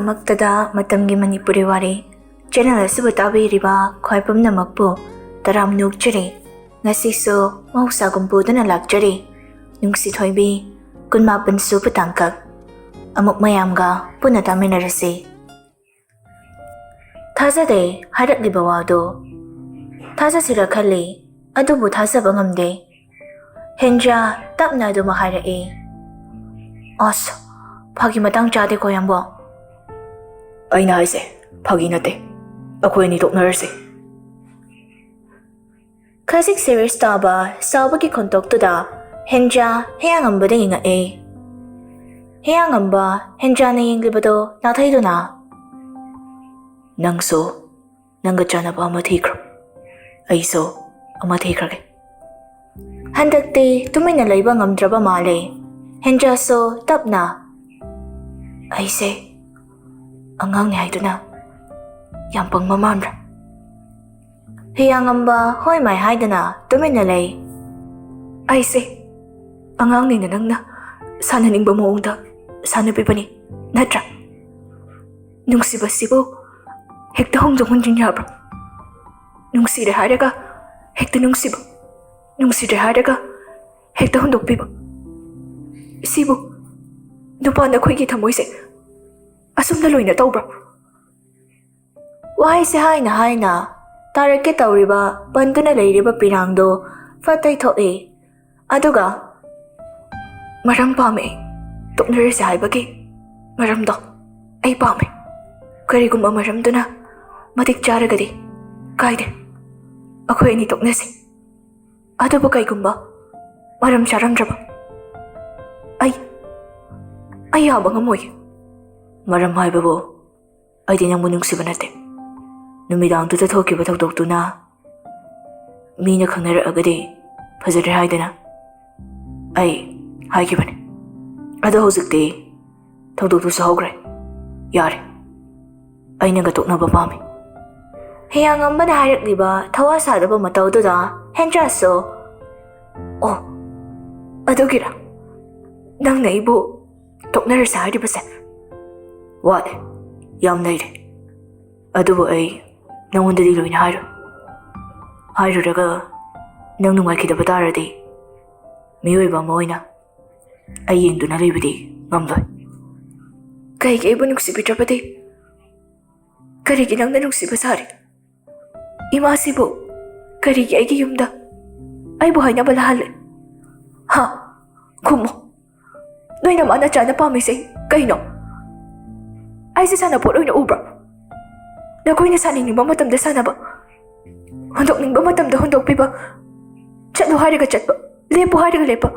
Matamgi Manipuri Wari Channel asibu tabiriba khwai pumnamakpu taram nukjari ngasiso mahusagum buduna lakjari Nungshithoibi kunmapan su patangkak amuk mayamga puna taminarasi Thazade hairakliba wado Thazasira khali adubu thazaba ngamde Henja tapna adu mahairai As phagi matang chade ko yambo Aina haise phagi nate akhoi ni toknarase Classic series taba sawbagi kontok tuda Henja heangambada inga e Heangamba Henja na yinglibado nathaiduna Nangso nanga chanaba amathikra Aiso amathikrage Handakte tumina laiba ngamdraba male Henja so tapna Aise angang ni haiduna yampang mamamra Heangamba hoi mai haidana tumina lay Aise angang ni nanangna sananingba moongda sanabibani natra nungsiba sibo hekta hongjong honjin yabra nungsire haraga hekta nungsiba nungsire haraga hekta hondokpiba sibo nupana khoigi thamoise asumna loina tawbra Wahai se haina tarake tawriba banduna leiriba pirangdo fatai thoe aduga maram pame toknarase haibagi maramdo ai pame karigumba maramduna matik charagadi kaide akhoi ani toknase aduba kaigumba maram charamdraba ai yaba ngamoy maram haibabo aidi nangmu nungsiba nate numidangtuda thokiba thokdoktuna mina khangnaragadi fajare haidana ai haigibane ado hojikte thokdoktu sahogre yare ai nanga toknaba pame Heangamba na hairakliba thawa sadaba matawduda Henja so Oh adugira nangna ibu toknarase haidibase Wade yam naire adubu ai nangondadi loina hairuraga nang nungaikidaba taradi miyoiba ama oina ai yengduna leibadi ngamloi kaigi aibu nungsibidrabadi karigi nangna nungsiba sari imasibu karigi aigi yumda aibu hainaba lahale ha kumo noina mana chana pamise kaino Aise sana po loina ubra Nakoy na saningba matamda sana ba Hundok ningba matamda hundok piba Chatlo hariga chatba Lepo hariga lepa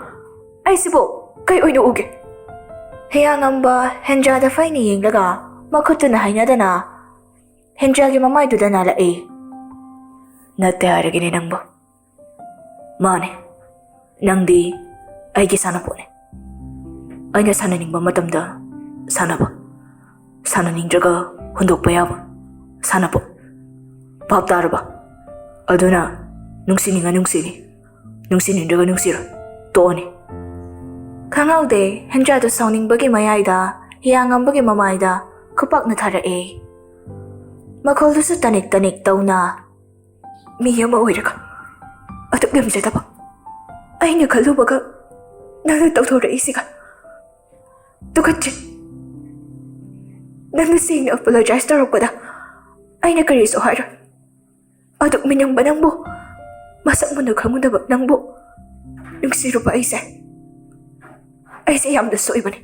Aise po kay oy na uge Heangamba Henja da fay ni yinglaga makuto na hainada na Henja gi mamay duda na lae Nate hariga ni nangba Mane Nangdi ay gi sana po ne Ay na sana ningba matamda sana ba Sana ningdraga hundok pa yaba Sana po Pap taraba Aduna Nungsini nga nungsini Nungsinindraga nungsira Toone Kangawde Henja do sawning bagi mayayda Heangambagi mamayda Kupak na tarae Makoldo sa tanik-tanik daw na Miya maoiraga Atuk gamjata ba Ay nakalubaga Nagtagtora isiga Tukatsin Nagnasin apologize tarap ko da Ay nakariso hara Adok minyang ba nang bo Masak mo naghangon na ba nang bo Nungsiro pa Aise Aise yam da so iba ni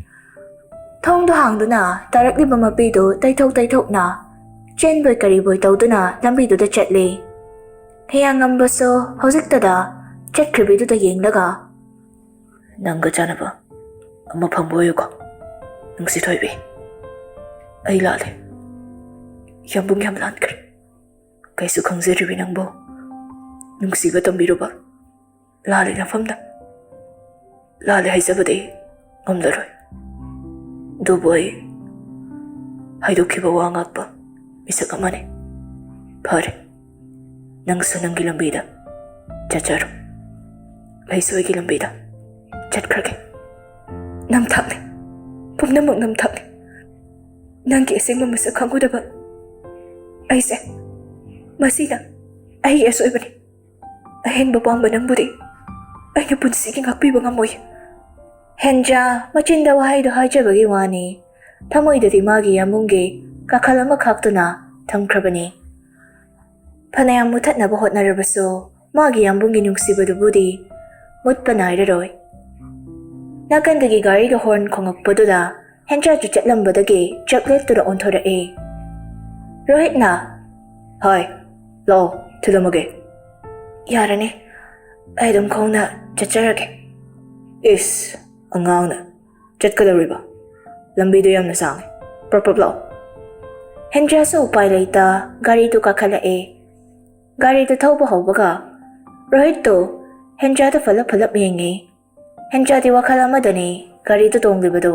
Thong do hang do na Tarak di mamapido Taytok na Chen boy kariboy taw do na Lambido da chatli Heangamba so Hosik tada Chat kribido da yenglaga Nangga chana ba Ama pangboyo ko Nungshithoibi Ay lale Yambong yamlan kar Kaisu khangzaribi nangbo Nungsiba tambiro ba Lale na famda Lale haisabade ngamdaroy Duboy Haidokiba wangak ba Misak amane Pare Nangso nang gilambida Chacharo Kaisu ay gilambida Chat krake Namtakne Pumnamang namtakne ꯅꯪꯒꯤ ꯑꯁꯦꯡꯕ ꯃꯁꯛ ꯈꯪꯒꯗꯕ ꯑꯩꯁꯦ ꯃꯁꯤꯅ ꯑꯩꯒꯤ ꯑꯁꯣꯏꯕꯅꯤ ꯑꯍꯦꯟꯕ ꯄꯥꯝꯕ ꯅꯪꯕꯨꯗꯤ ꯑꯩꯅ ꯄꯨꯟꯁꯤꯒꯤ ꯉꯥꯛꯄꯤꯕ ꯉꯝꯃꯣꯏ ꯍꯦꯟꯖꯥ ꯃꯆꯤꯟꯗ ꯋꯥꯍꯩꯗꯣ ꯍꯥꯏꯖꯕꯒꯤ ꯋꯥꯅꯤ ꯊꯃꯣꯏꯗꯗꯤ ꯃꯥꯒꯤ ꯌꯥꯝꯕꯨꯡꯒꯤ ꯀꯥꯈꯜ ꯑꯃ ꯈꯥꯛꯇꯨꯅ ꯊꯝꯈ꯭ꯔꯕꯅꯤ ꯐꯅꯌꯥꯝ ꯃꯨꯊꯠꯅꯕ ꯍꯣꯠꯅꯔꯕꯁꯨ ꯃꯥꯒꯤ ꯌꯥꯝꯕꯨꯡꯒꯤ ꯅꯨꯡꯁꯤꯕꯗꯨꯕꯨꯗꯤ ꯃꯨꯠꯄ ꯅꯥꯏꯔꯔꯣꯏ ꯅꯥꯀꯟꯗꯒꯤ ꯒꯥꯔꯤꯒ ꯍꯣꯔꯟ ꯈꯣꯡꯉꯛꯄꯗꯨꯗ ꯍꯦꯟꯖꯥꯁꯨ ꯆꯠꯂꯝꯕꯗꯒꯤ ꯆꯥꯛꯂꯦꯠꯇꯨꯗ ꯑꯣꯟꯊꯣꯔꯛꯏ ꯔꯣꯍꯤꯠꯅ ꯍꯥꯏ ꯂꯥꯛꯑꯣ ꯊꯤꯜꯂꯝꯃꯒꯦ ꯌꯥꯔꯅꯤ ꯑꯩ ꯑꯗꯨꯝ ꯈꯣꯡꯅ ꯆꯠꯆꯔꯒꯦ ꯏꯁ ꯑꯉꯥꯡꯅ ꯆꯠꯀꯗꯧꯔꯤꯕ ꯂꯝꯕꯤꯗꯣ ꯌꯥꯝꯅ ꯁꯥꯡꯉꯦ ꯄ꯭ꯔꯞ ꯂꯥꯛꯑꯣ ꯍꯦꯟꯖꯥꯁꯨ ꯎꯄꯥꯏ ꯂꯩꯇ ꯒꯥꯔꯤꯗꯨ ꯀꯥꯈꯠꯂꯛꯏ ꯒꯥꯔꯤꯗꯨ ꯊꯧꯕ ꯍꯧꯕꯒ ꯔꯣꯍꯤꯠꯇꯨ ꯍꯦꯟꯖꯥꯗ ꯐꯂꯞ ꯌꯦꯡꯉꯤ ꯍꯦꯟꯖꯥꯗꯤ ꯋꯥꯈꯜ ꯑꯃꯗꯅꯤ ꯒꯥꯔꯤꯗꯨ ꯇꯣꯡꯂꯤꯕꯗꯨ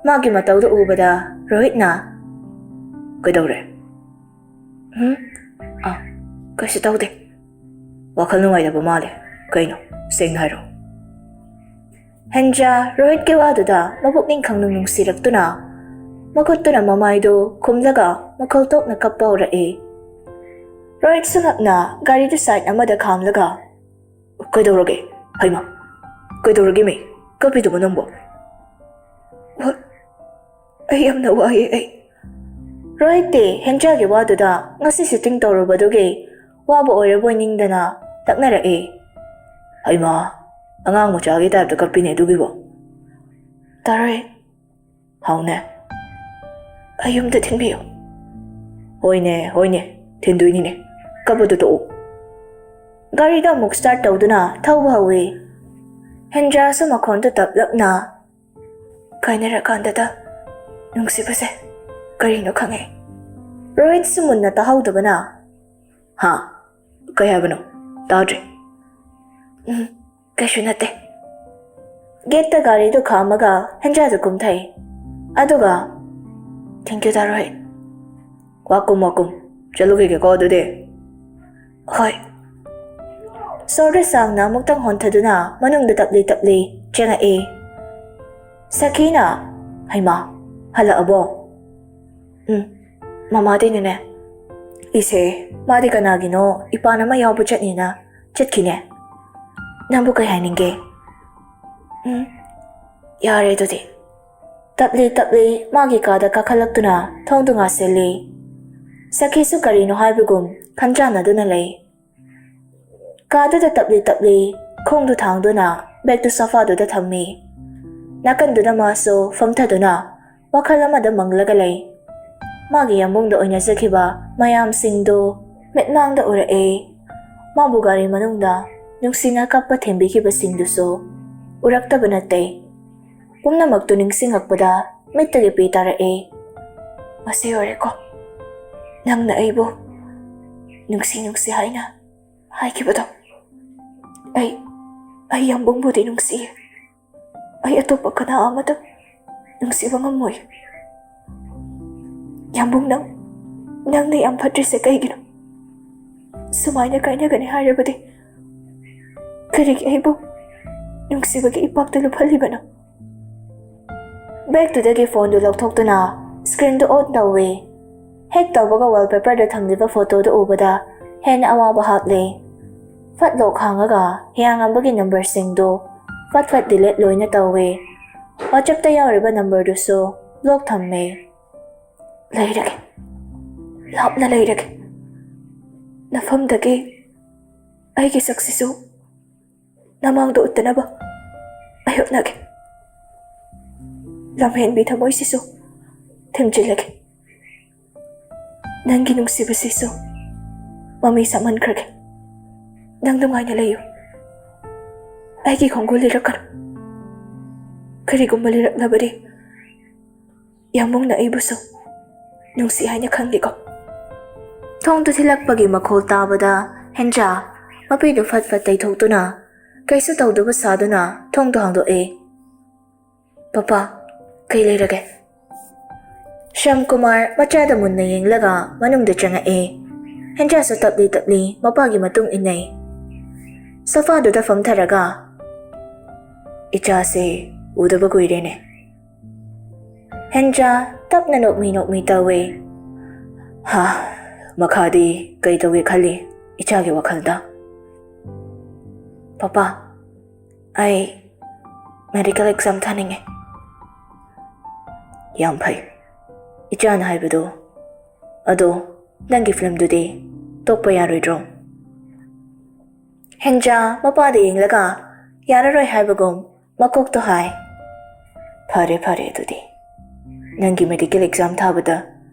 ꯃꯥꯒꯤ ꯃꯇꯧꯗꯨ ꯎꯕꯗ ꯔꯣꯍꯤꯠꯅ ꯀꯩꯗꯧꯔꯦ ꯀꯩꯁꯨ ꯇꯧꯗꯦ ꯋꯥꯈꯜ ꯅꯨꯡꯉꯥꯏꯇꯕ ꯃꯥꯜꯂꯦ ꯀꯩꯅꯣ ꯁꯦꯡꯅ ꯍꯥꯏꯔꯣ ꯍꯦꯟꯖꯥ ꯔꯣꯍꯤꯠꯀꯤ ꯋꯥꯗꯨꯗ ꯃꯄꯨꯛꯅꯤꯡ ꯈꯪꯅ ꯅꯨꯡꯁꯤꯔꯛꯇꯨꯅ ꯃꯈꯨꯠꯇꯨꯅ ꯃꯃꯥꯏꯗꯨ ꯈꯨꯝꯂꯒ ꯃꯈꯧ ꯇꯣꯛꯅ ꯀꯞꯄ ꯍꯧꯔꯛꯏ ꯔꯣꯍꯤꯠ ꯁꯨꯉꯛꯅ ꯒꯥꯔꯤꯗꯨ ꯁꯥꯏꯠ ꯑꯃꯗ ꯈꯥꯝꯂꯒ ꯀꯩꯗꯧꯔꯒꯦ ꯍꯩꯃꯥ ꯀꯩꯗꯧꯔꯒꯦ ꯃꯤ ꯀꯞꯄꯤꯗꯨꯕ ꯅꯪꯕꯣ ꯑꯩ ꯌꯥꯝꯅ ꯋꯥꯏꯌꯦ ꯑꯩ ꯔꯣꯍꯤꯠꯇꯤ ꯍꯦꯟꯖꯥꯒꯤ ꯋꯥꯗꯨꯗ ꯉꯁꯤ ꯁꯤꯇꯤꯡ ꯇꯧꯔꯨꯕꯗꯨꯒꯤ ꯋꯥꯕ ꯑꯣꯏꯔꯕꯣꯏ ꯅꯤꯡꯗꯅ ꯇꯛꯅꯔꯛꯏ ꯍꯩꯃꯥ ꯑꯉꯥꯡ ꯃꯆꯥꯒꯤ ꯇꯥꯏꯞꯇ ꯀꯞꯄꯤꯅꯦ ꯑꯗꯨꯒꯤꯕꯣ ꯇꯥꯔꯣꯏ ꯍꯥꯎꯅꯦ ꯑꯩ ꯌꯨꯝꯗ ꯊꯤꯟꯕꯤꯌꯨ ꯍꯣꯏꯅꯦ ꯊꯤꯟꯗꯣꯏꯅꯤꯅꯦ ꯀꯞꯄꯗꯨ ꯇꯣꯛꯎ ꯒꯥꯔꯤꯗ ꯑꯃꯨꯛ ꯁ꯭ꯇꯥꯔꯠ ꯇꯧꯗꯨꯅ ꯊꯧꯕ ꯍꯧꯏ ꯍꯦꯟꯖꯥꯁꯨ ꯃꯈꯣꯟꯗꯨ ꯇꯞꯂꯞꯅ ꯀꯥꯏꯅꯔꯀꯥꯟꯗꯗ ꯅꯨꯡꯁꯤꯕꯁꯦ ꯀꯔꯤꯅꯣ ꯈꯪꯉꯦ ꯔꯣꯍꯤꯠꯁꯨ ꯃꯨꯟꯅ ꯇꯥꯍꯧꯗꯕꯅ ꯍꯥ ꯀꯩ ꯍꯥꯏꯕꯅꯣ ꯇꯥꯗ꯭ꯔꯦ ꯀꯩꯁꯨ ꯅꯠꯇꯦ ꯒꯦꯠꯇ ꯒꯥꯔꯤꯗꯨ ꯈꯥꯝꯃꯒ ꯍꯦꯟꯖꯥꯗꯨ ꯀꯨꯝꯊꯩ ꯑꯗꯨꯒ ꯊꯦꯡꯀ꯭ꯌꯨ ꯗꯥ ꯔꯣꯍꯤꯠ ꯋꯥꯀꯨꯝ ꯆꯠꯂꯨꯈꯤꯒꯦꯀꯣ ꯑꯗꯨꯗꯤ ꯍꯣꯏ ꯁꯣꯔꯗ ꯁꯥꯡꯅ ꯑꯃꯨꯛꯇꯪ ꯍꯣꯟꯊꯗꯨꯅ ꯃꯅꯨꯡꯗ ꯇꯞꯂꯤ ꯆꯪꯉꯛꯏ ꯁꯈꯤꯅ ꯍꯩꯃꯥ ꯍꯜꯂꯛꯑꯕꯣ ꯃꯃꯥꯗꯩꯅꯅꯦ ꯏꯁꯦ ꯃꯥꯗꯤ ꯀꯅꯥꯒꯤꯅꯣ ꯏꯄꯥꯟ ꯑꯃ ꯌꯥꯎꯕ ꯆꯠꯅꯤꯅ ꯆꯠꯈꯤꯅꯦ ꯅꯪꯕꯨ ꯀꯩ ꯍꯥꯏꯅꯤꯡꯒꯦ ꯌꯥꯔꯦ ꯑꯗꯨꯗꯤ ꯇꯞꯂꯤ ꯃꯥꯒꯤ ꯀꯥꯗ ꯀꯥꯈꯠꯂꯛꯇꯨꯅ ꯊꯣꯡꯗꯨ ꯉꯥꯁꯤꯜꯂꯤ ꯁꯈꯤꯁꯨ ꯀꯔꯤꯅꯣ ꯍꯥꯏꯕꯒꯨꯝ ꯈꯟꯖꯥꯟꯅꯗꯨꯅ ꯂꯩ ꯀꯥꯗꯨꯗ ꯇꯞꯂꯤ ꯈꯣꯡꯗꯨ ꯊꯥꯡꯗꯨꯅ ꯕꯦꯛꯇꯨ ꯁꯣꯐꯥꯗꯨꯗ ꯊꯝꯃꯤ ꯅꯥꯀꯟꯗꯨꯗ ꯃꯥꯁꯨ ꯐꯝꯊꯗꯨꯅ ꯋꯥꯈꯜ ꯑꯃꯗ ꯃꯪꯂꯒ ꯂꯩ ꯃꯥꯒꯤ ꯌꯥꯝꯕꯨꯡꯗ ꯑꯣꯏꯅꯖꯈꯤꯕ ꯃꯌꯥꯝꯁꯤꯡꯗꯨ ꯃꯤꯠꯃꯥꯡꯗ ꯎꯔꯛꯏ ꯃꯥꯕꯨ ꯒꯥꯔꯤ ꯃꯅꯨꯡꯗ ꯅꯨꯡꯁꯤꯅ ꯀꯞꯄ ꯊꯦꯝꯕꯤꯈꯤꯕꯁꯤꯡꯗꯨꯁꯨ ꯎꯔꯛꯇꯕ ꯅꯠꯇꯦ ꯄꯨꯝꯅꯃꯛꯇꯨ ꯅꯤꯡꯁꯤꯡꯉꯛꯄꯗ ꯃꯤꯠꯇꯒꯤ ꯄꯤ ꯇꯥꯔꯛꯏ ꯃꯁꯤ ꯑꯣꯏꯔꯦꯀꯣ ꯅꯪꯅ ꯑꯩꯕꯨ ꯅꯨꯡꯁꯤ ꯍꯥꯏꯅ ꯍꯥꯏꯈꯤꯕꯗꯣ ꯑꯩ ꯌꯥꯝꯕꯨꯡꯕꯨꯗꯤ ꯅꯨꯡꯁꯤꯌꯦ ꯑꯩ ꯑꯇꯣꯞꯄ ꯀꯅꯥ ꯑꯃꯗ ꯅꯨꯡꯁꯤꯕ ꯉꯝꯃꯣꯏ ꯌꯥꯝꯕꯨꯡ ꯅꯪꯅ ꯌꯥꯝ ꯐꯠꯇ꯭ꯔꯤꯁꯦ ꯀꯩꯒꯤꯅꯣ ꯁꯨꯃꯥꯏꯅ ꯀꯥꯏꯅꯒꯅꯤ ꯍꯥꯏꯔꯕꯗꯤ ꯀꯔꯤꯒꯤ ꯑꯩꯕꯨ ꯅꯨꯡꯁꯤꯕꯒꯤ ꯏꯄꯥꯛꯇ ꯂꯨꯞꯍꯜꯂꯤꯕꯅꯣ ꯕꯦꯛꯇꯨꯗꯒꯤ ꯐꯣꯟꯗꯨ ꯂꯧꯊꯣꯛꯇꯨꯅ ꯁ꯭ꯀ꯭ꯔꯤꯟꯗꯨ ꯑꯣꯟ ꯇꯧꯏ ꯍꯦꯛ ꯇꯧꯕꯒ ꯋꯥꯜꯄꯦꯄꯔꯗ ꯊꯝꯂꯤꯕ ꯐꯣꯇꯣꯗꯨ ꯎꯕꯗ ꯍꯦꯟꯅ ꯑꯋꯥꯕ ꯍꯥꯞꯂꯤ ꯐꯠ ꯂꯣꯛ ꯍꯥꯡꯉꯒ ꯍꯤꯌꯥꯡꯉꯝꯕꯒꯤ ꯅꯝꯕꯔꯁꯤꯡꯗꯨ ꯐꯠ ꯗꯤꯂꯦꯠ ꯂꯣꯏꯅ ꯇꯧꯏ ꯋꯥꯆꯞꯇ ꯌꯥꯎꯔꯤꯕ ꯅꯝꯕꯔꯗꯨꯁꯨ ꯕ꯭ꯂꯣꯛ ꯊꯝꯃꯤ ꯂꯩꯔꯒꯦ ꯂꯥꯞꯅ ꯂꯩꯔꯒꯦ ꯅꯐꯝꯗꯒꯤ ꯑꯩꯒꯤ ꯁꯛꯁꯤꯁꯨ ꯅꯃꯥꯡꯗ ꯎꯠꯇꯅꯕ ꯑꯩ ꯍꯣꯠꯅꯒꯦ ꯂꯝꯍꯦꯟꯕꯤ ꯊꯃꯣꯏꯁꯤꯁꯨ ꯊꯦꯝꯖꯤꯜꯂꯒꯦ ꯅꯪꯒꯤ ꯅꯨꯡꯁꯤꯕꯁꯤꯁꯨ ꯃꯃꯤ ꯁꯥꯃꯟꯈ꯭ꯔꯒꯦ ꯅꯪ ꯅꯨꯡꯉꯥꯏꯅ ꯂꯩꯌꯨ ꯑꯩꯒꯤ ꯈꯣꯡꯒꯨꯜ ꯂꯤꯔꯛꯀꯅꯨ ꯀꯔꯤꯒꯨꯝꯕ ꯂꯤꯔꯛꯂꯕꯗꯤ ꯌꯥꯝꯕꯨꯡꯅ ꯑꯩꯕꯨꯁꯨ ꯅꯨꯡꯁꯤ ꯍꯥꯏꯅ ꯈꯪꯒꯦꯀꯣ ꯊꯣꯡꯗꯨ ꯊꯤꯜꯂꯛꯄꯒꯤ ꯃꯈꯣꯜ ꯇꯥꯕꯗ ꯍꯦꯟꯖꯥ ꯃꯄꯤꯗꯨ ꯐꯠ ꯇꯩꯊꯣꯛꯇꯨꯅ ꯀꯩꯁꯨ ꯇꯧꯗꯕ ꯁꯥꯗꯨꯅ ꯊꯣꯡꯗꯨ ꯍꯥꯡꯗꯣꯛꯏ ꯄꯄꯥ ꯀꯩ ꯂꯩꯔꯒꯦ ꯁ꯭ꯌꯥꯝꯀꯨꯃꯥꯔ ꯃꯆꯥꯗ ꯃꯨꯟꯅ ꯌꯦꯡꯂꯒ ꯃꯅꯨꯡꯗ ꯆꯪꯉꯛꯏ ꯍꯦꯟꯖꯥꯁꯨ ꯇꯞꯂꯤ ꯃꯄꯥꯒꯤ ꯃꯇꯨꯡ ꯏꯟꯅꯩ ꯁꯣꯐꯥꯗꯨꯗ ꯐꯝꯊꯔꯒ ꯏꯆꯥꯁꯦ ꯎꯗꯕ ꯀꯨꯏꯔꯦꯅꯦ ꯍꯦꯟꯖꯥ ꯇꯞꯅ ꯅꯣꯛꯃꯤ ꯇꯧꯋꯦ. ꯃꯈꯥꯗꯤ ꯀꯩ ꯇꯧꯒꯦ ꯈꯜꯂꯤ ꯏꯆꯥꯒꯤ ꯋꯥꯈꯜꯗ? ꯄꯄꯥ, ꯑꯩ ꯃꯦꯗꯤꯀꯦꯜ ꯑꯦꯛꯖꯥꯝ ꯊꯥꯅꯤꯡꯉꯦ. ꯌꯥꯝ ꯐꯩ. ꯏꯆꯥꯅ ꯍꯥꯏꯕꯗꯣ. ꯑꯗꯣ ꯅꯪꯒꯤ ꯐꯤꯂꯝꯗꯨꯗꯤ ꯇꯣꯛꯄ ꯌꯥꯔꯣꯏꯗ꯭ꯔꯣ? ꯍꯦꯟꯖꯥ ꯃꯄꯥꯗ ꯌꯦꯡꯂꯒ ꯌꯥꯔꯔꯣꯏ ꯍꯥꯏꯕꯒꯨꯝ ꯃꯀꯣꯛꯇꯣ ꯍꯥꯏ. ꯐꯔꯦ ꯑꯗꯨꯗꯤ. ꯅꯪꯒꯤ ꯃꯦꯗꯤꯀꯦꯜ ꯑꯦꯛꯖꯥꯝ ꯊꯥꯕꯗ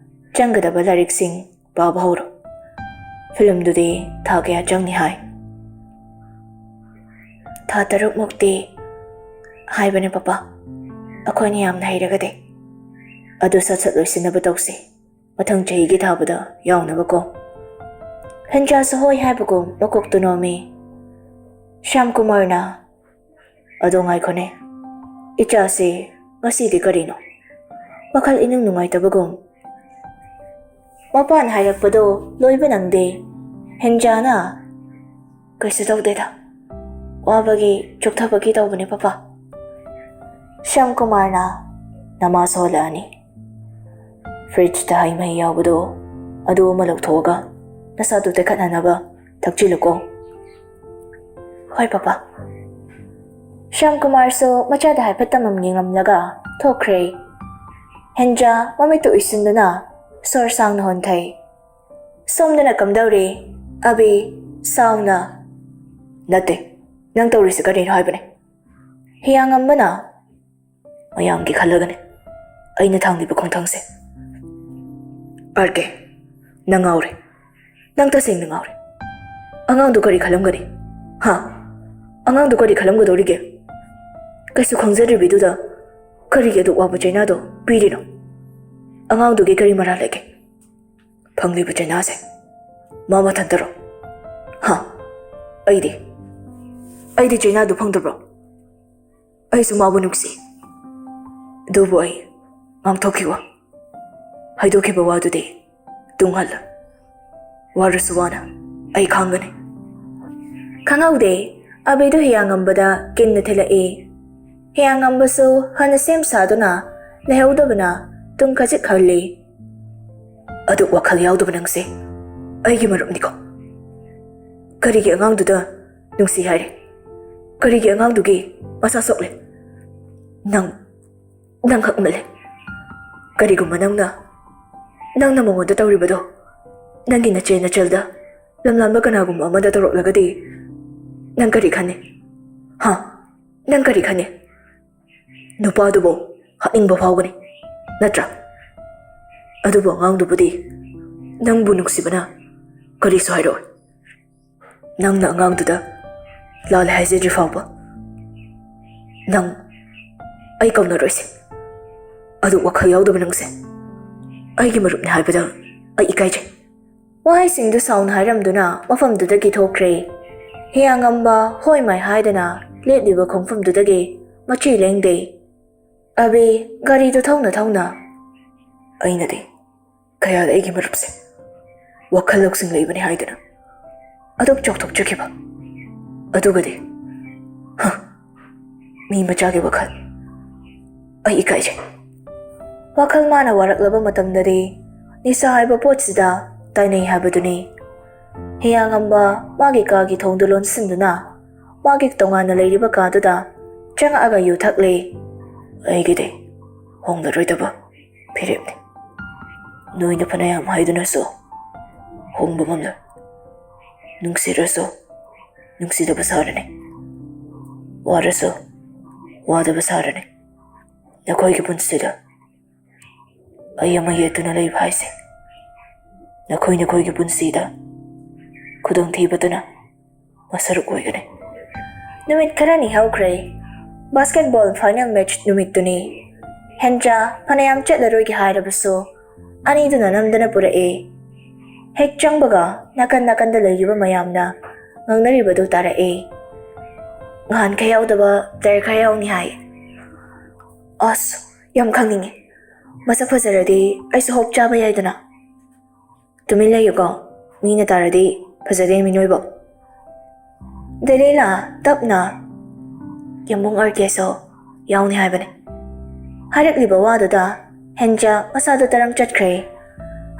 ꯆꯪꯒꯗꯕ ꯂꯥꯏꯔꯤꯛꯁꯤꯡ ꯄꯥꯕ ꯍꯧꯔꯣ. ꯐꯤꯂꯝꯗꯨꯗꯤ ꯊꯥ ꯀꯌꯥ ꯆꯪꯅꯤ ꯍꯥꯏ? ꯊꯥ 6 ꯃꯨꯛꯇꯤ ꯍꯥꯏꯕꯅꯦ ꯄꯄꯥ. ꯑꯩꯈꯣꯏꯅ ꯌꯥꯝꯅ ꯍꯩꯔꯒꯗꯤ. ꯑꯗꯨ ꯁꯠ ꯂꯣꯏꯁꯤꯟꯅꯕ ꯇꯧꯁꯤ. ꯃꯊꯪ ꯆꯍꯤꯒꯤ ꯊꯥꯕꯗ ꯌꯥꯎꯅꯕꯀꯣ. ꯍꯦꯟꯖꯥꯁꯨ ꯍꯣꯏ ꯍꯥꯏꯕꯒꯨꯝ ꯃꯀꯣꯛꯇꯨ ꯅꯣꯝꯃꯤ. ꯁ꯭ꯌꯥꯝꯀꯨꯃꯥꯔꯅ, ꯑꯗꯣ ꯉꯥꯏꯈꯣꯅꯦ. ꯏꯆꯥꯁꯦ ꯉꯁꯤꯗꯤ ꯀꯔꯤꯅꯣ? ꯋꯥꯈꯜ ꯏꯅꯨꯡ ꯅꯨꯡꯉꯥꯏꯇꯕꯒꯨꯝ. ꯃꯄꯥꯅ ꯍꯥꯏꯔꯛꯄꯗꯣ ꯂꯣꯏꯕ ꯅꯪꯗꯦ. ꯍꯦꯟꯖꯥꯅ, ꯀꯩꯁꯨ ꯇꯧꯗꯦꯗ. ꯋꯥꯕꯒꯤ ꯆꯣꯛꯊꯕꯒꯤ ꯇꯧꯕꯅꯦ ꯄꯄꯥ. ꯁ꯭ꯌꯥꯝꯀꯨꯃꯥꯔꯅ, ꯅꯃꯥ ꯁꯣꯜꯂꯛꯑꯅꯤ. ꯐ꯭ꯔꯤꯖꯇ ꯍꯩ ꯃꯍꯤ ꯌꯥꯎꯕꯗꯣ ꯑꯗꯨ ꯑꯃ ꯂꯧꯊꯣꯛꯑꯒ ꯅꯁꯥꯗꯨ ꯇꯦꯛꯈꯠꯅꯅꯕ ꯊꯛꯆꯤꯜꯂꯨꯀꯣ. ꯍꯣꯏ ꯄꯄꯥ. ꯁ꯭ꯌꯥꯝꯀꯨꯃꯥꯔꯁꯨ ꯃꯆꯥꯗ ꯍꯥꯏꯐꯦꯠ ꯇꯝꯃꯝ ꯌꯦꯡꯂꯝꯂꯒ ꯊꯣꯛꯈ꯭ꯔꯦ. ꯍꯦꯟꯖꯥ ꯃꯃꯤꯠꯇꯨ ꯎꯏꯁꯤꯟꯗꯨꯅ ꯁꯣꯔ ꯁꯥꯡꯅ ꯍꯣꯟꯊꯩ. ꯁꯣꯝꯗꯅ ꯀꯝꯗꯧꯔꯤ? ꯑꯕꯤ ꯁꯥꯎꯅ. ꯅꯠꯇꯦ, ꯅꯪ ꯇꯧꯔꯤꯁꯤ ꯀꯔꯤꯅꯣ ꯍꯥꯏꯕꯅꯦ? ꯍꯤꯌꯥꯡꯉꯝꯕꯅ, ꯃꯌꯥꯝꯒꯤ ꯈꯜꯂꯒꯅꯦ ꯑꯩꯅ ꯊꯥꯡꯂꯤꯕ ꯈꯣꯡꯊꯥꯡꯁꯦ. ꯑꯥꯔꯀꯦ, ꯅꯪ ꯉꯥꯎꯔꯦ. ꯅꯪ ꯇꯁꯦꯡꯅ ꯉꯥꯎꯔꯦ. ꯑꯉꯥꯡꯗꯨ ꯀꯔꯤ ꯈꯜꯂꯝꯒꯅꯤ? ꯑꯉꯥꯡꯗꯨ ꯀꯔꯤ ꯈꯜꯂꯝꯒꯗꯧꯔꯤꯒꯦ? ꯀꯩꯁꯨ ꯈꯪꯖꯗ꯭ꯔꯤꯕꯤꯗꯨꯗ ꯀꯔꯤꯒꯤ ꯑꯗꯨꯛ ꯋꯥꯕ ꯆꯩꯅꯥꯗꯣ ꯄꯤꯔꯤꯅꯣ? ꯑꯉꯥꯡꯗꯨꯒꯤ ꯀꯔꯤ ꯃꯔꯥꯜ ꯂꯩꯒꯦ? ꯐꯪꯂꯤꯕ ꯆꯩꯅꯥꯁꯦ ꯃꯥ ꯃꯊꯟꯇꯔꯣ? ꯑꯩꯗꯤ ꯆꯩꯅꯥꯗꯨ ꯐꯪꯗꯕ꯭ꯔꯣ? ꯑꯩꯁꯨ ꯃꯥꯕꯨ ꯅꯨꯡꯁꯤ. ꯑꯗꯨꯕꯨ ꯑꯩ ꯉꯥꯡꯊꯣꯛꯈꯤꯕ, ꯍꯥꯏꯗꯣꯛꯈꯤꯕ ꯋꯥꯗꯨꯗꯤ ꯇꯨꯡꯍꯜꯂ. ꯋꯥꯔꯁꯨ ꯋꯥꯅ ꯑꯩ ꯈꯥꯡꯒꯅꯤ. ꯈꯪꯍꯧꯗꯦ. ꯑꯕꯤꯗꯨ ꯍꯤꯌꯥꯡꯉꯝꯕꯗ ꯀꯤꯟꯅ ꯊꯤꯜꯂꯛꯏ. ꯍꯤꯌꯥꯡꯉꯝꯕꯁꯨ ꯍꯟꯅ ꯁꯦꯝ ꯁꯥꯗꯨꯅ ꯂꯩꯍꯧꯗꯕꯅ ꯇꯨꯡ ꯈꯖꯤꯛ ꯍꯜꯂꯤ. ꯑꯗꯨꯛ ꯋꯥꯈꯜ ꯌꯥꯎꯗꯕ ꯅꯪꯁꯦ ꯑꯩꯒꯤ ꯃꯔꯨꯞꯅꯤꯀꯣ. ꯀꯔꯤꯒꯤ ꯑꯉꯥꯡꯗꯨꯗ ꯅꯨꯡꯁꯤ ꯍꯥꯏꯔꯦ? ꯀꯔꯤꯒꯤ ꯑꯉꯥꯡꯗꯨꯒꯤ ꯃꯁꯥ ꯁꯣꯛꯂꯦ? ꯅꯪ ꯍꯛꯃꯜꯂꯦ. ꯀꯔꯤꯒꯨꯝꯕ ꯅꯪꯅ ꯃꯉꯣꯟꯗ ꯇꯧꯔꯤꯕꯗꯣ ꯅꯪꯒꯤ ꯅꯆꯦ ꯅꯆꯜꯗ ꯂꯝꯂꯥꯟꯕ ꯀꯅꯥꯒꯨꯝꯕ ꯑꯃꯗ ꯇꯧꯔꯛꯂꯒꯗꯤ ꯅꯪ ꯀꯔꯤ ꯈꯟꯅꯤ? ꯅꯪ ꯀꯔꯤ ꯈꯟꯅꯤ? ꯅꯨꯄꯥꯗꯨꯕꯨ ꯍꯥꯠꯅꯤꯡꯕ ꯐꯥꯎꯒꯅꯤ, ꯅꯠꯇ꯭ꯔꯥ? ꯑꯗꯨꯕꯨ ꯑꯉꯥꯡꯗꯨꯕꯨꯗꯤ ꯅꯪꯕꯨ ꯅꯨꯡꯁꯤꯕꯅ ꯀꯔꯤꯁꯨ ꯍꯥꯏꯔꯣꯏ. ꯅꯪꯅ ꯑꯉꯥꯡꯗꯨꯗ ꯂꯥꯜꯂꯦ ꯍꯥꯏꯖꯗ꯭ꯔꯤ ꯐꯥꯎꯕ ꯅꯪ ꯑꯩ ꯀꯧꯅꯔꯣꯏꯁꯦ. ꯑꯗꯨ ꯋꯥꯈꯜ ꯌꯥꯎꯗꯕ ꯅꯪꯁꯦ ꯑꯩꯒꯤ ꯃꯔꯨꯞꯅꯤ ꯍꯥꯏꯕꯗ ꯑꯩ ꯏꯀꯥꯏꯖꯩ. ꯋꯥꯍꯩꯁꯤꯡꯗꯨ ꯁꯥꯎꯅ ꯍꯥꯏꯔꯝꯗꯨꯅ ꯃꯐꯝꯗꯨꯗꯒꯤ ꯊꯣꯛꯈ꯭ꯔꯦ. ꯍꯤꯌꯥꯡꯉꯝꯕ ꯍꯣꯏ ꯃꯥꯏ ꯍꯥꯏꯗꯅ ꯂꯦꯞꯂꯤꯕ ꯈꯣꯡꯐꯝꯗꯨꯗꯒꯤ ꯃꯆꯤ ꯂꯦꯡꯗꯦ. ꯑꯕꯤ ꯒꯥꯔꯤꯗꯨ ꯊꯧꯅ ꯑꯩꯅꯗꯤ ꯀꯌꯥꯗ ꯑꯩꯒꯤ ꯃꯔꯨꯞꯁꯦ ꯋꯥꯈꯜ ꯂꯧꯁꯤꯡ ꯂꯩꯕꯅꯤ ꯍꯥꯏꯗꯅ ꯑꯗꯨꯛ ꯆꯥꯎꯊꯣꯛꯆꯈꯤꯕ. ꯑꯗꯨꯒꯗꯤ ꯃꯤ ꯃꯆꯥꯒꯤ ꯋꯥꯈꯜ ꯑꯩ ꯏꯀꯥꯏꯖꯩ. ꯋꯥꯈꯜ ꯃꯥꯅ ꯋꯥꯔꯛꯂꯕ ꯃꯇꯝꯗꯗꯤ ꯅꯤꯁꯥ ꯍꯥꯏꯕ ꯄꯣꯠꯁꯤꯗ ꯇꯥꯏꯅꯩ ꯍꯥꯏꯕꯗꯨꯅꯤ. ꯍꯤꯌꯥꯡꯉꯝꯕ ꯃꯥꯒꯤ ꯀꯥꯒꯤ ꯊꯣꯡꯗꯨ ꯂꯣꯟꯁꯤꯟꯗꯨꯅ ꯃꯥꯒꯤ ꯇꯣꯉꯥꯟꯅ ꯂꯩꯔꯤꯕ ꯀꯥꯗꯨꯗ ꯆꯪꯉꯛꯑꯒ ꯌꯨ ꯊꯛꯂꯤ. ꯑꯩꯒꯤꯗꯤ ꯍꯣꯡꯂꯔꯣꯏꯗꯕ ꯐꯤꯔꯦꯞꯅꯤ. ꯅꯣꯏꯅ ꯐꯅꯌꯥꯝ ꯍꯥꯏꯗꯨꯅꯁꯨ ꯍꯣꯡꯕ ꯉꯝꯂꯣꯏ. ꯅꯨꯡꯁꯤꯔꯁꯨ ꯅꯨꯡꯁꯤꯗꯕ ꯁꯥꯔꯅꯤ. ꯋꯥꯔꯁꯨ ꯋꯥꯗꯕ ꯁꯥꯔꯅꯤ. ꯅꯈꯣꯏꯒꯤ ꯄꯨꯟꯁꯤꯗ ꯑꯩ ꯑꯃ ꯌꯦꯠꯇꯨꯅ ꯂꯩꯕ ꯍꯥꯏꯁꯦ ꯅꯈꯣꯏꯒꯤ ꯄꯨꯟꯁꯤꯗ ꯈꯨꯗꯣꯡꯊꯤꯕꯗꯨꯅ ꯃꯁꯔꯨꯛ ꯑꯣꯏꯒꯅꯤ. ꯅꯨꯃꯤꯠ ꯈꯔꯅꯤ ꯍꯧꯈ꯭ꯔꯦ. ꯕꯥꯁꯀꯦꯠꯕꯣꯜ ꯐꯥꯏꯅꯦꯜ ꯃꯦꯆ ꯅꯨꯃꯤꯠꯇꯨꯅꯤ. ꯍꯦꯟꯖꯥ ꯐꯅꯌꯥꯝ ꯆꯠꯂꯔꯣꯏꯒꯦ ꯍꯥꯏꯔꯕꯁꯨ ꯑꯅꯤꯗꯨꯅ ꯅꯝꯗꯅ ꯄꯨꯔꯛꯏ. ꯍꯦꯛ ꯆꯪꯕꯒ ꯅꯥꯀꯟꯗ ꯂꯩꯔꯤꯕ ꯃꯌꯥꯝꯅ ꯉꯥꯡꯅꯔꯤꯕꯗꯨ ꯇꯥꯔꯛꯏ. ꯅꯍꯥꯟꯈꯩ ꯌꯥꯎꯗꯕ ꯄ꯭ꯂꯦꯌꯔ ꯈꯔ ꯌꯥꯎꯅꯤ ꯍꯥꯏ. ꯑꯁ, ꯌꯥꯝ ꯈꯪꯅꯤꯡꯉꯤ. ꯃꯁꯛ ꯐꯖꯔꯗꯤ ꯑꯩꯁꯨ ꯍꯣꯞ ꯆꯥꯕ ꯌꯥꯏꯗꯅ. ꯇꯨꯃꯤꯟ ꯂꯩꯌꯨꯀꯣ, ꯃꯤꯅ ꯇꯥꯔꯗꯤ ꯐꯖꯗꯦ ꯃꯤꯅꯣꯏꯕꯣ. ꯗꯦꯂꯤꯅ ꯇꯞꯅ, ꯌꯥꯝꯕꯨꯡ ꯑꯥꯔꯀꯦꯁꯨ ꯌꯥꯎꯅꯤ ꯍꯥꯏꯕꯅꯦ. ꯍꯥꯏꯔꯛꯂꯤꯕ ꯋꯥꯗꯨꯗ Henja masado tarang chatre.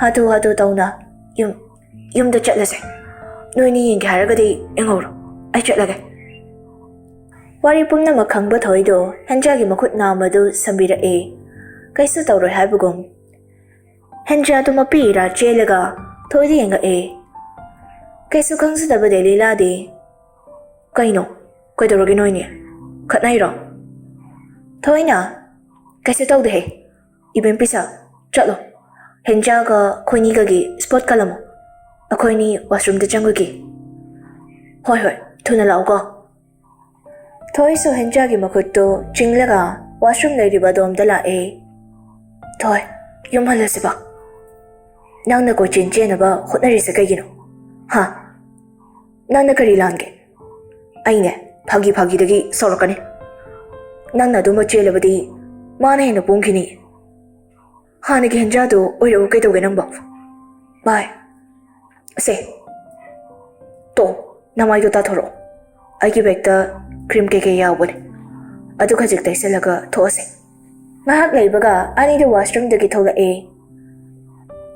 Hatu tawna. Yumda chatlase. Noini yingi haragadi engoro. Ay chatlage. Wari pumna makhangba thoido Henjagi makhut namadu sambira e. Kaisu tawroi haibugum. Henja tu mapira chelaga thoidi yenga e. Kaisu khangsidaba de liladi. Kaino, kaidorogi noini. Khatnairo. Thoina. Kaisu tawde he. Ibem pisa. Chatlo. Henjaga khoinigagi spot kalamo. Akoini washroom de changagi. Hoi, thuna lauga. Thoisu Henjagi makhutto chinglaga washroom leiriba domda lae. Thoi, yum halasiba. Nangna ko chinjenaba hotnarisa kaigino. Ha. Nangna kari lange. Aine phagi dagi sorakani. Nangna duma chelabadi mana hena pongkini. Hanagi Henjado oiro kaitawge nangba. Bye. Se. To, namaido tathoro. Aigi bekta cream keke yaubane. Adu khajik taisalaga thoase. Ngahak leibaga anido washroom dagi tholake.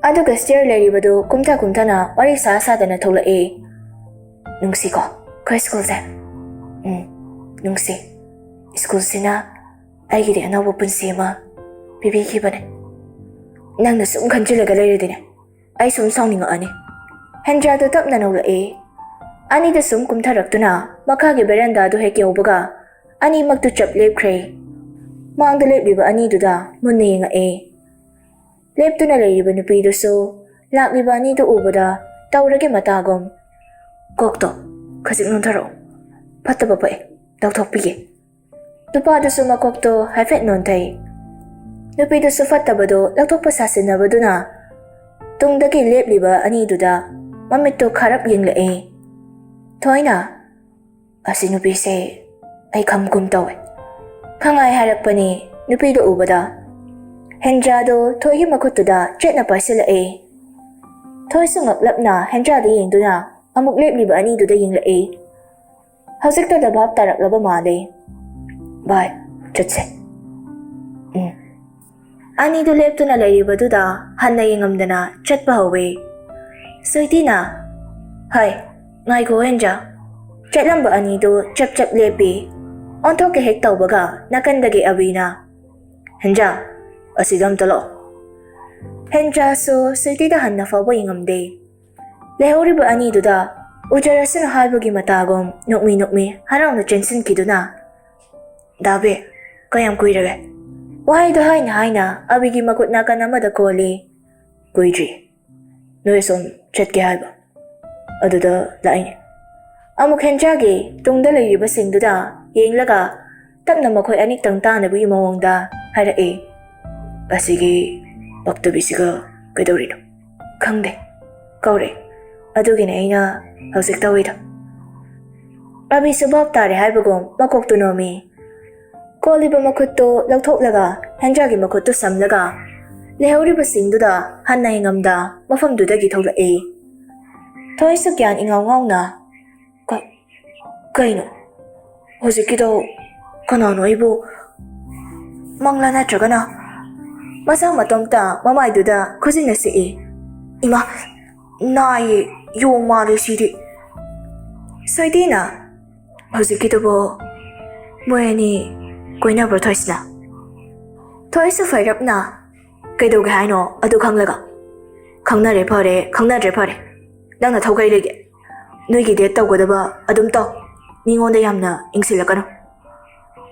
Aduga stair leiribadu kumthana wari sa-sadana tholake. Nungsi ko, kay school se. Nungsi. School sina aigidi anawa punsima bibikibane. Nangna sum khanjilaga leiridine. Ay sum sawninga ani. Henjado tapna nolake. Ani da sum kumtharaktuna makagi beranda do hek yawbaga ani magtu chap lepkre. Maangda lepliba ani duda munna yenga e. Leptuna leiriba nupido so lakliba ani do ubada tawrage matagom. Kokto, khajik nontaro. Pataba pa e, dawthokpige. Nupada so makokto haifet nontay. Nupido so fatabado lakthokpa sasinabaduna. Tungdagi lepliba ani duda mamito kharap yengla e. Thoina, asinupi se ay kamkum tawe. Kangay harakpani nupido ubada. Henjado thoigi makutuda chetna paisila e. Thoi sungaklap na Henjado yengduna amuk lepliba ani duda yengla e. Hausikto da bab taraklaba male. Bye, chatse. Ani do leptuna leiriba duda hanna yengamdana chatpa hawe. Soitina, hai. Ngay ko Henja. Chatlamba anido chap lepi. Onto ke hek tawbaga nakandagi abina. Henja, asigam talo. Henja so sitidahan na fawa ingamde. Lehoriba anido da ujarasin halbagi matagom nukmi harang na jensen kiduna. Dabe, kayam kuirage. Wahay da hay na abigi makut na kanamada koli. Kuidri. Noesom chat ke halba. Aduda lain. Amuk Henjagi tungda leiriba singduda yenglaga tapna makoy anik tangtana bugi mawongda harae. Asigi baktabisiga kaidawrino. Khangde. Kaure. Adugina aina hausik tawida. Abi sabab tare haibagom makokto nomi. Koliba makutto lauthoklaga Henjagi makutto samlaga. Lehoriba singduda hanna hingamda mafamduda githolake. Thoi sakyan ingaw na. Kaino? Hozikito, kanano ibo? Mangla na na. Masang matomta, mamay duda, kusin na si e. Ima, nai, yung mali siri. Soiti na. Hozikito bo, mueni, kuina bro toys na. Thoi sa fairap na. Kaido gahay no, adu kang laga. Kang na repare. Nangna thawgai lege. Noigi det tawgadaba adum taw. Mingonda yamna ingsilakano.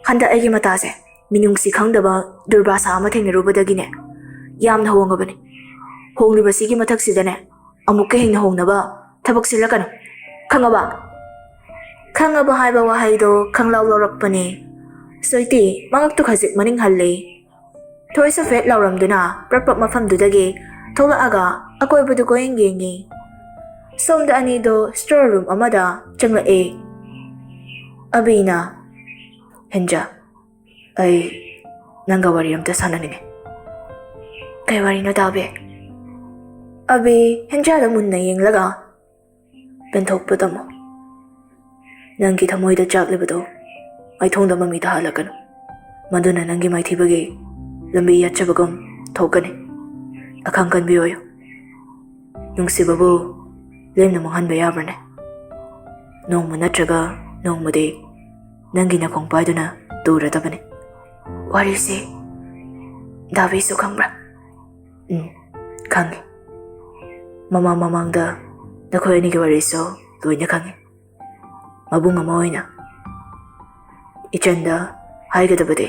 Handa aigi matase minungsi khangdaba durbasa ama thengnerubadagine. Yamna hongabani. Hongliba sigi mathaksidane amukke hingna hongnaba thabak silakano. Khangaba haiba wahaido khanglaw lawrakpani. Soiti mangaktu khajik maning halle. Thoi sa fet lawramduna prapap mafamdudagi tholaaga akoybadu ko yengi. Somda anido storeroom amada changla e. Abina. Henja. Ay nanga Wariyam ta sananine. Kay Wari na dabe. Abi Henja da munna yenglaga. Benthokpada mo. Nangi thamoida chaklibado. Ay thongda mamita halakano. Maduna nangi maithibagi lambi yatchabagom ꯊꯣꯛꯀꯅꯤ ꯑꯈꯪ ꯀꯟꯕꯤ ꯑꯣꯏꯌꯨ ꯅꯨꯡꯁꯤꯕꯕꯨ ꯂꯦꯝꯅ ꯃꯥꯡꯍꯟꯕ ꯌꯥꯕ꯭ꯔꯅꯦ ꯅꯣꯡꯃ ꯅꯠꯇ꯭ꯔꯒ ꯅꯣꯡꯃꯗꯤ ꯅꯪꯒꯤ ꯅꯈꯣꯡ ꯄꯥꯏꯗꯨꯅ ꯇꯨꯔꯗꯕꯅꯤ ꯋꯥꯔꯤꯁꯦ ꯗꯥꯕꯤꯁꯨ ꯈꯪꯕ꯭ꯔꯥ ꯈꯪꯉꯤ ꯃꯃꯥꯡꯗ ꯅꯈꯣꯏ ꯑꯅꯤꯒꯤ ꯋꯥꯔꯤꯁꯨ ꯂꯣꯏꯅ ꯈꯪꯉꯤ ꯃꯕꯨꯡ ꯑꯃ ꯑꯣꯏꯅ ꯏꯆꯟꯗ ꯍꯥꯏꯒꯗꯕꯗꯤ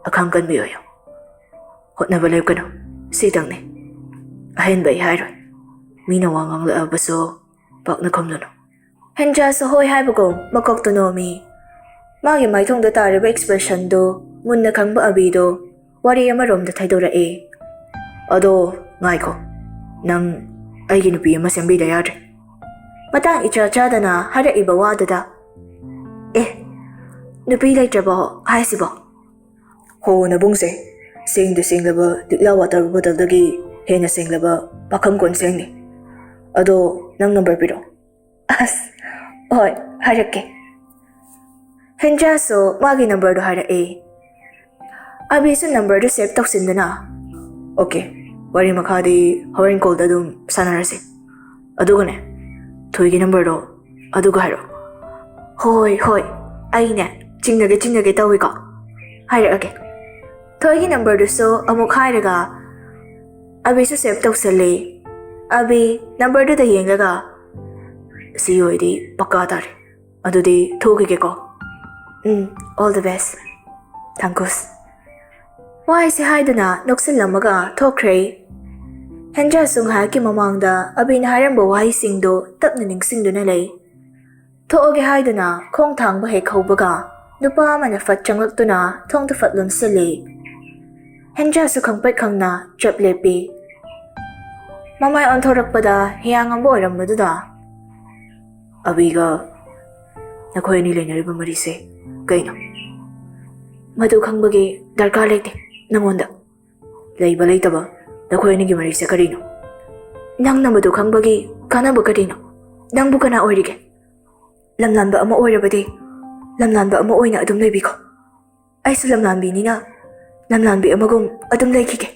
ꯑꯈꯪ ꯀꯟꯕꯤ ꯑꯣꯏꯌꯨ ꯍꯣꯠꯅꯕ ꯂꯦꯞꯀꯅꯨ ꯁꯤꯇꯪꯅꯤ ꯑꯍꯦꯟꯕ ꯑꯩ ꯍꯥꯏꯔꯣꯏ ꯃꯤꯅ ꯋꯥ ꯉꯥꯡꯂꯛꯑꯕꯁꯨ ꯄꯥꯛꯅ ꯈꯨꯝꯂꯨꯅꯨ ꯍꯦꯟꯖꯥꯁꯨ ꯍꯣꯏ ꯍꯥꯏꯕꯒꯨꯝ ꯃꯀꯣꯛꯇꯨ ꯅꯣꯝꯃꯤ ꯃꯥꯒꯤ ꯃꯥꯏꯊꯣꯡꯗ ꯇꯥꯔꯤꯕ ꯑꯦꯛꯁꯄ꯭ꯔꯦꯁꯟꯗꯨ ꯃꯨꯟꯅ ꯈꯪꯕ ꯑꯕꯤꯗꯣ ꯋꯥꯔꯤ ꯑꯃꯔꯣꯝꯗ ꯊꯩꯗꯣꯔꯛꯏ ꯑꯗꯣ ꯉꯥꯏꯈꯣ ꯅꯪ ꯑꯩꯒꯤ ꯅꯨꯄꯤ ꯑꯃ ꯁꯦꯝꯕꯤꯗ ꯌꯥꯗ꯭ꯔꯦ ꯃꯇꯥꯡ ꯏꯆꯥ ꯆꯥꯗꯅ ꯍꯥꯏꯔꯛꯏꯕ ꯋꯥꯗꯨꯗ ꯅꯨꯄꯤ ꯂꯩꯇ꯭ꯔꯕꯣ ꯍꯥꯏꯁꯤꯕꯣ ꯍꯣ ꯅꯕꯨꯡꯁꯦ ꯁꯦꯡꯗ ꯁꯦꯡꯂꯕ ꯂꯤꯛꯂꯥ ꯋꯥꯇꯔ ꯕꯣꯇꯜꯗꯒꯤ ꯍꯦꯟꯅ ꯁꯦꯡꯂꯕ ꯄꯥꯈꯪ ꯀꯣꯟꯁꯦꯡꯅꯤ ꯑꯗꯣ ꯅꯪ ꯅꯝꯕꯔ ꯄꯤꯔꯣ ꯑꯁ ꯍꯣꯏ ꯍꯥꯏꯔꯛꯀꯦ ꯍꯦꯟꯖꯥꯁꯨ ꯃꯥꯒꯤ ꯅꯝꯕꯔꯗꯣ ꯍꯥꯏꯔꯛꯏ ꯑꯕꯤꯁꯨ ꯅꯝꯕꯔꯗꯨ ꯁꯦꯚ ꯇꯧꯁꯤꯟꯗꯨꯅ ꯑꯣꯀꯦ ꯋꯥꯔꯤ ꯃꯈꯥꯗꯤ ꯍꯣꯔꯦꯟ ꯀꯣꯜꯗ ꯑꯗꯨꯝ ꯁꯥꯟꯅꯔꯁꯤ ꯑꯗꯨꯒꯅꯦ ꯊꯣꯏꯒꯤ ꯅꯝꯕꯔꯗꯣ ꯑꯗꯨꯒ ꯍꯥꯏꯔꯛꯑꯣ ꯍꯣꯏ ꯑꯩꯅꯦ ꯆꯤꯡꯅꯒꯦ ꯇꯧꯏꯀꯣ ꯍꯥꯏꯔꯛꯑꯒꯦ ꯊꯣꯏꯒꯤ ꯅꯝꯕꯔꯗꯨꯁꯨ ꯑꯃꯨꯛ ꯍꯥꯏꯔꯒ ꯑꯕꯤꯁꯨ ꯁꯦꯚ ꯇꯧꯁꯜꯂꯤ ꯑꯕꯤ ꯅꯝꯕꯔꯗꯨꯗ ꯌꯦꯡꯂꯒ ꯁꯤ ꯑꯣꯏꯗꯤ ꯄꯛꯀꯥ ꯇꯥꯔꯦ ꯑꯗꯨꯗꯤ ꯊꯣꯛꯈꯤꯒꯦꯀꯣ ꯑꯣꯜ ꯗ ꯕꯦꯁ ꯊꯥꯡꯀꯨꯁ ꯋꯥꯍꯩꯁꯦ ꯍꯥꯏꯗꯨꯅ ꯅꯣꯛꯁꯤꯜꯂꯝꯃꯒ ꯊꯣꯛꯈ꯭ꯔꯦ ꯍꯦꯟꯖꯥꯁꯨ ꯉꯥꯏꯍꯥꯛꯀꯤ ꯃꯃꯥꯡꯗ ꯑꯕꯤꯅ ꯍꯥꯏꯔꯝꯕ ꯋꯥꯍꯩꯁꯤꯡꯗꯨ ꯇꯞꯅ ꯅꯤꯡꯁꯤꯡꯗꯨꯅ ꯂꯩ ꯊꯣꯛꯑꯒꯦ ꯍꯥꯏꯗꯨꯅ ꯈꯣꯡ ꯊꯥꯡꯕ ꯍꯦꯛ ꯍꯧꯕꯒ ꯅꯨꯄꯥ ꯑꯃꯅ ꯐꯠ ꯆꯪꯂꯛꯇꯨꯅ ꯊꯣꯡꯗ ꯐꯠ ꯂꯣꯟꯁꯤꯜꯂꯤ ꯍꯦꯟꯖꯥꯁꯨ ꯈꯪꯄ꯭ꯔꯦꯛ ꯈꯪꯅ ꯆꯞ ꯂꯦꯞꯄꯤ ꯃꯃꯥꯏ ꯑꯣꯟꯊꯣꯔꯛꯄꯗ ꯍꯤꯌꯥꯡꯉꯝꯕ ꯑꯣꯏꯔꯝꯕꯗꯨꯗ ꯑꯕꯤꯒ ꯅꯈꯣꯏ ꯑꯅꯤ ꯂꯩꯅꯔꯤꯕ ꯃꯔꯤꯁꯦ ꯀꯩꯅꯣ ꯃꯗꯨ ꯈꯪꯕꯒꯤ ꯗꯔꯀꯥꯔ ꯂꯩꯇꯦ ꯅꯪꯉꯣꯟꯗ ꯂꯩꯕ ꯂꯩꯇꯕ ꯅꯈꯣꯏ ꯑꯅꯤꯒꯤ ꯃꯔꯤꯁꯦ ꯀꯔꯤꯅꯣ ꯅꯪꯅ ꯃꯗꯨ ꯈꯪꯕꯒꯤ ꯀꯥꯟꯅꯕ ꯀꯔꯤꯅꯣ ꯅꯪꯕꯨ ꯀꯅꯥ ꯑꯣꯏꯔꯤꯒꯦ ꯂꯝꯂꯥꯟꯕ ꯑꯃ ꯑꯣꯏꯔꯕꯗꯤ ꯂꯝꯂꯥꯟꯕ ꯑꯃ ꯑꯣꯏꯅ ꯑꯗꯨꯝ ꯂꯩꯕꯤꯈꯣ ꯑꯩꯁꯨ ꯂꯝꯂꯥꯟꯕꯤꯅꯤꯅ ꯂꯝꯂꯥꯟꯕꯤ ꯑꯃꯒꯨꯝ ꯑꯗꯨꯝ ꯂꯩꯈꯤꯒꯦ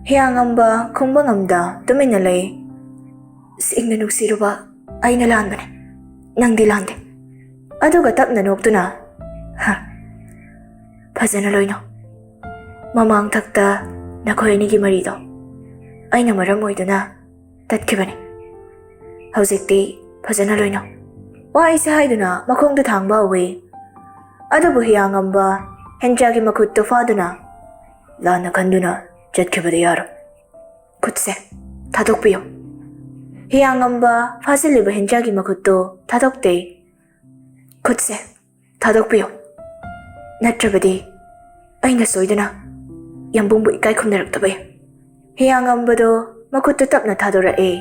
ꯍꯤꯌꯥꯡꯉꯝꯕ ꯈꯨꯝꯕ ꯉꯝꯗ ꯇꯨꯃꯤꯟꯅ ꯂꯩ ꯁꯦꯡꯅ ꯅꯨꯡꯁꯤꯔꯨꯕ ꯑꯩꯅ ꯂꯥꯟꯕꯅꯦ ꯅꯪꯗꯤ ꯂꯥꯟꯗꯦ ꯑꯗꯨꯒ ꯇꯞꯅ ꯅꯣꯛꯇꯨꯅ ꯐꯖꯅ ꯂꯣꯏꯅꯧ ꯃꯃꯥꯡ ꯊꯛꯇ ꯅꯈꯣꯏ ꯑꯅꯤꯒꯤ ꯃꯔꯤꯗꯣ ꯑꯩꯅ ꯃꯔꯝ ꯑꯣꯏꯗꯨꯅ ꯇꯠꯈꯤꯕꯅꯤ ꯍꯧꯖꯤꯛꯇꯤ ꯐꯖꯅ ꯂꯣꯏꯅꯧ ꯋꯥꯍꯩꯁꯦ ꯍꯥꯏꯗꯨꯅ ꯃꯈꯣꯡꯗ ꯊꯥꯡꯕ ꯍꯧꯋꯤ ꯑꯗꯨꯕꯨ ꯍꯤꯌꯥꯡꯉꯝꯕ ꯍꯦꯟꯖꯥꯒꯤ ꯃꯈꯨꯠꯇꯨ ꯐꯥꯗꯨꯅ ꯂꯥꯟꯅ ꯈꯟꯗꯨꯅ ꯆꯠꯈꯤꯕꯗꯤ ꯌꯥꯔꯣꯏ ꯈꯨꯠꯁꯦ ꯊꯥꯗꯣꯛꯄꯤꯌꯨ ꯍꯤꯌꯥꯡꯉꯝꯕ ꯐꯥꯖꯤꯜꯂꯤꯕ ꯍꯦꯟꯖꯥꯒꯤ ꯃꯈꯨꯠꯇꯨ ꯊꯥꯗꯣꯛꯇꯦ ꯈꯨꯠꯁꯦ ꯊꯥꯗꯣꯛꯄꯤꯌꯨ ꯅꯠꯇ꯭ꯔꯕꯗꯤ ꯑꯩꯅ ꯁꯣꯏꯗꯅ ꯌꯥꯝꯕꯨꯡꯕꯨ ꯏꯀꯥꯏ ꯈꯨꯝꯅꯔꯛꯇꯕ ꯌꯥꯏ ꯍꯤꯌꯥꯡꯉꯝꯕꯗꯨ ꯃꯈꯨꯠꯇꯨ ꯇꯞꯅ ꯊꯥꯗꯣꯔꯛꯏ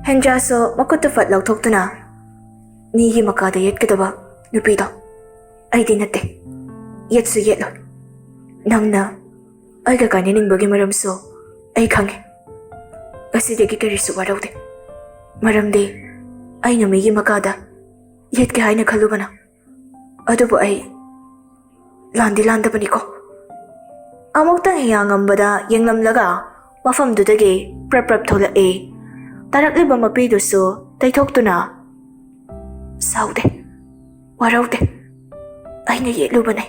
ꯍꯦꯟꯖꯥꯁꯨ ꯃꯈꯨꯠꯇꯨ ꯐꯠ ꯂꯧꯊꯣꯛꯇꯨꯅ ꯃꯤꯒꯤ ꯃꯀꯥꯗ ꯌꯦꯠꯀꯗꯕ ꯅꯨꯄꯤꯗꯣ ꯑꯩꯗꯤ ꯅꯠꯇꯦ ꯌꯦꯠꯁꯨ ꯌꯦꯠꯂꯣꯏ ꯅꯪꯅ ꯑꯩꯒ ꯀꯥꯏꯅꯅꯤꯡꯕꯒꯤ ꯃꯔꯝꯁꯨ ꯑꯩ ꯈꯪꯉꯤ ꯉꯁꯤꯗꯒꯤ ꯀꯔꯤꯁꯨ ꯋꯥꯔꯧꯗꯦ ꯃꯔꯝꯗꯤ ꯑꯩꯅ ꯃꯤꯒꯤ ꯃꯀꯥꯗ ꯌꯦꯠꯀꯦ ꯍꯥꯏꯅ ꯈꯜꯂꯨꯕꯅ ꯑꯗꯨꯕꯨ ꯑꯩ ꯂꯥꯟꯗꯤ ꯂꯥꯟꯗꯕꯅꯤꯀꯣ ꯑꯃꯨꯛꯇꯪ ꯍꯤꯌꯥꯡꯉꯝꯕꯗ ꯌꯦꯡꯂꯝꯂꯒ ꯃꯐꯝꯗꯨꯗꯒꯤ ꯄ꯭ꯔꯞ ꯊꯣꯛꯂꯛꯏ ꯇꯥꯔꯛꯂꯤꯕ ꯃꯄꯤꯗꯨꯁꯨ ꯇꯩꯊꯣꯛꯇꯨꯅ ꯁꯥꯎꯗꯦ ꯋꯥꯔꯧꯗꯦ ꯑꯩꯅ ꯌꯦꯠꯂꯨꯕꯅꯦ